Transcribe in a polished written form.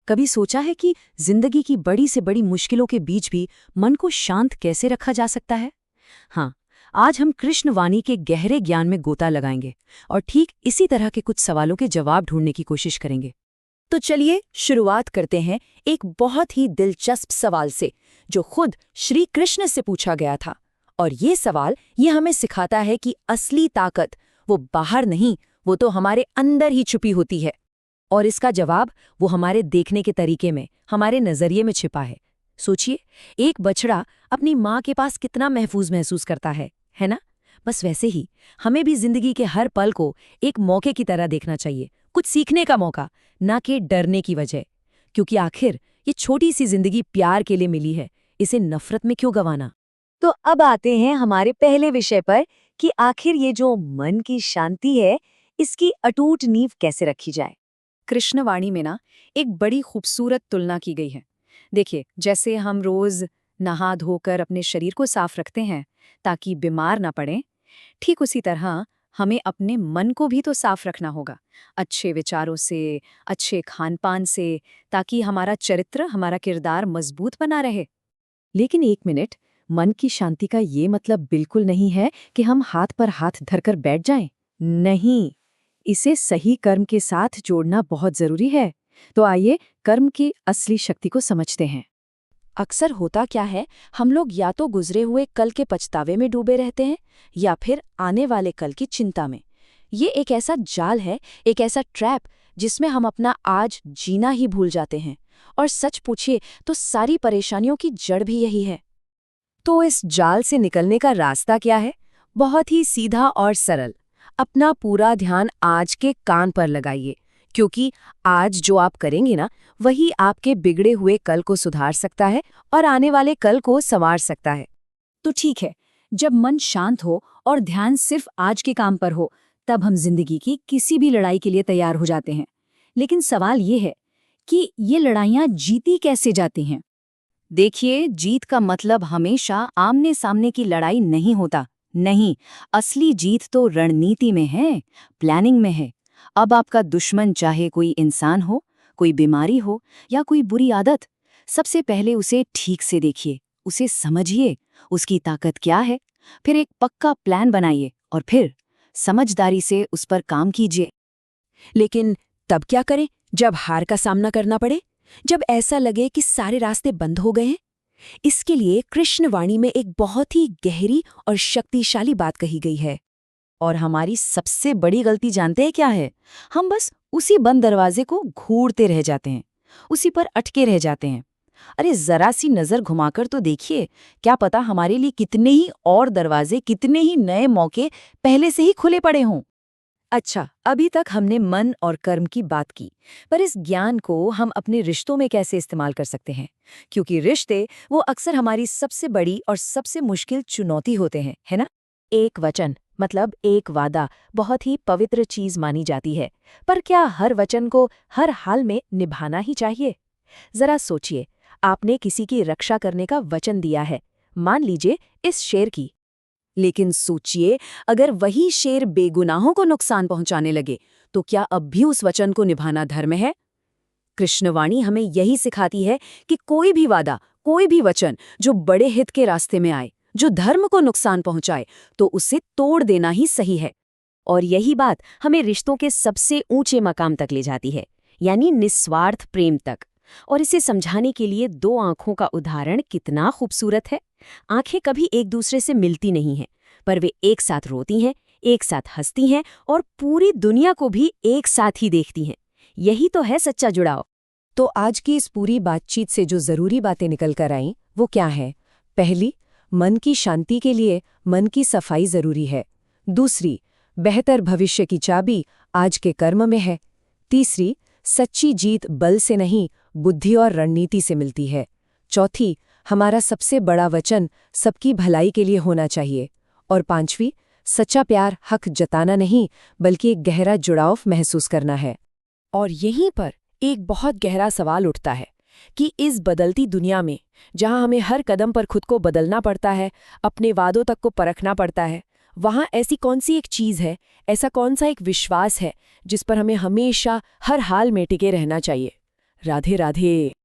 कभी सोचा है कि जिंदगी की बड़ी से बड़ी मुश्किलों के बीच भी मन को शांत कैसे रखा जा सकता है? हाँ, आज हम कृष्णवाणी के गहरे ज्ञान में गोता लगाएंगे और ठीक इसी तरह के कुछ सवालों के जवाब ढूंढने की कोशिश करेंगे। तो चलिए शुरुआत करते हैं एक बहुत ही दिलचस्प सवाल से, जो खुद श्री कृष्ण से पूछा गया था। और ये सवाल ये हमें सिखाता है कि असली ताकत वो बाहर नहीं, वो तो हमारे अंदर ही छुपी होती है। और इसका जवाब वो हमारे देखने के तरीके में, हमारे नजरिए में छिपा है। सोचिए, एक बछड़ा अपनी माँ के पास कितना महफूज महसूस करता है ना? बस वैसे ही हमें भी जिंदगी के हर पल को एक मौके की तरह देखना चाहिए, कुछ सीखने का मौका, ना कि डरने की वजह। क्योंकि आखिर ये छोटी सी जिंदगी प्यार के लिए मिली है, इसे नफरत में क्यों गंवाना? तो अब आते हैं हमारे पहले विषय पर कि आखिर ये जो मन की शांति है, इसकी अटूट नींव कैसे रखी जाए। कृष्णवाणी में ना एक बड़ी खूबसूरत तुलना की गई है। देखिए, जैसे हम रोज नहा धोकर अपने शरीर को साफ रखते हैं ताकि बीमार ना पड़े, ठीक उसी तरह हमें अपने मन को भी तो साफ रखना होगा, अच्छे विचारों से, अच्छे खान-पान से, ताकि हमारा चरित्र, हमारा किरदार मजबूत बना रहे। लेकिन एक मिनट, मन की शांति का ये मतलब बिल्कुल नहीं है कि हम हाथ पर हाथ धरकर बैठ जाएं। नहीं, इसे सही कर्म के साथ जोड़ना बहुत जरूरी है। तो आइए कर्म की असली शक्ति को समझते हैं। अक्सर होता क्या है, हम लोग या तो गुजरे हुए कल के पछतावे में डूबे रहते हैं या फिर आने वाले कल की चिंता में। ये एक ऐसा जाल है, एक ऐसा ट्रैप जिसमें हम अपना आज जीना ही भूल जाते हैं। और सच पूछिए तो सारी परेशानियों की जड़ भी यही है। तो इस जाल से निकलने का रास्ता क्या है? बहुत ही सीधा और सरल। अपना पूरा ध्यान आज के काम पर लगाइए, क्योंकि आज जो आप करेंगे ना, वही आपके बिगड़े हुए कल को सुधार सकता है और आने वाले कल को संवार सकता है। तो ठीक है, जब मन शांत हो और ध्यान सिर्फ आज के काम पर हो, तब हम जिंदगी की किसी भी लड़ाई के लिए तैयार हो जाते हैं। लेकिन सवाल ये है कि ये लड़ाइयाँ जीती कैसे जाती हैं? देखिए, जीत का मतलब हमेशा आमने सामने की लड़ाई नहीं होता। नहीं, असली जीत तो रणनीति में है, प्लानिंग में है। अब आपका दुश्मन चाहे कोई इंसान हो, कोई बीमारी हो या कोई बुरी आदत, सबसे पहले उसे ठीक से देखिए, उसे समझिए, उसकी ताकत क्या है। फिर एक पक्का प्लान बनाइए और फिर समझदारी से उस पर काम कीजिए। लेकिन तब क्या करें जब हार का सामना करना पड़े, जब ऐसा लगे कि सारे रास्ते बंद हो गए हैं? इसके लिए कृष्णवाणी में एक बहुत ही गहरी और शक्तिशाली बात कही गई है। और हमारी सबसे बड़ी गलती जानते हैं क्या है? हम बस उसी बंद दरवाजे को घूरते रह जाते हैं, उसी पर अटके रह जाते हैं। अरे जरा सी नजर घुमाकर तो देखिए, क्या पता हमारे लिए कितने ही और दरवाजे, कितने ही नए मौके पहले से ही खुले पड़े हों। अच्छा, अभी तक हमने मन और कर्म की बात की, पर इस ज्ञान को हम अपने रिश्तों में कैसे इस्तेमाल कर सकते हैं? क्योंकि रिश्ते वो अक्सर हमारी सबसे बड़ी और सबसे मुश्किल चुनौती होते हैं, है ना? एक वचन, मतलब एक वादा, बहुत ही पवित्र चीज मानी जाती है। पर क्या हर वचन को हर हाल में निभाना ही चाहिए? जरा सोचिए, आपने किसी की रक्षा करने का वचन दिया है, मान लीजिए इस शेर की। लेकिन सोचिए, अगर वही शेर बेगुनाहों को नुकसान पहुंचाने लगे, तो क्या अब भी उस वचन को निभाना धर्म है? कृष्णवाणी हमें यही सिखाती है कि कोई भी वादा, कोई भी वचन जो बड़े हित के रास्ते में आए, जो धर्म को नुकसान पहुंचाए, तो उसे तोड़ देना ही सही है। और यही बात हमें रिश्तों के सबसे ऊंचे मकाम तक ले जाती है, यानी निस्वार्थ प्रेम तक। और इसे समझाने के लिए दो आंखों का उदाहरण कितना खूबसूरत है। आंखें कभी एक दूसरे से मिलती नहीं हैं, पर वे एक साथ रोती हैं, एक साथ हंसती हैं और पूरी दुनिया को भी एक साथ ही देखती हैं। यही तो है सच्चा जुड़ाव। तो आज की इस पूरी बातचीत से जो जरूरी बातें निकल कर आईं, वो क्या है? पहली, मन की शांति के लिए मन की सफाई जरूरी है। दूसरी, बेहतर भविष्य की चाबी आज के कर्म में है। तीसरी, सच्ची जीत बल से नहीं, बुद्धि और रणनीति से मिलती है। चौथी, हमारा सबसे बड़ा वचन सबकी भलाई के लिए होना चाहिए। और पांचवी, सच्चा प्यार हक जताना नहीं, बल्कि एक गहरा जुड़ाव महसूस करना है। और यहीं पर एक बहुत गहरा सवाल उठता है कि इस बदलती दुनिया में, जहां हमें हर कदम पर खुद को बदलना पड़ता है, अपने वादों तक को परखना पड़ता है, वहां ऐसी कौन सी एक चीज है, ऐसा कौन सा एक विश्वास है जिस पर हमें हमेशा हर हाल में टिके रहना चाहिए? राधे राधे।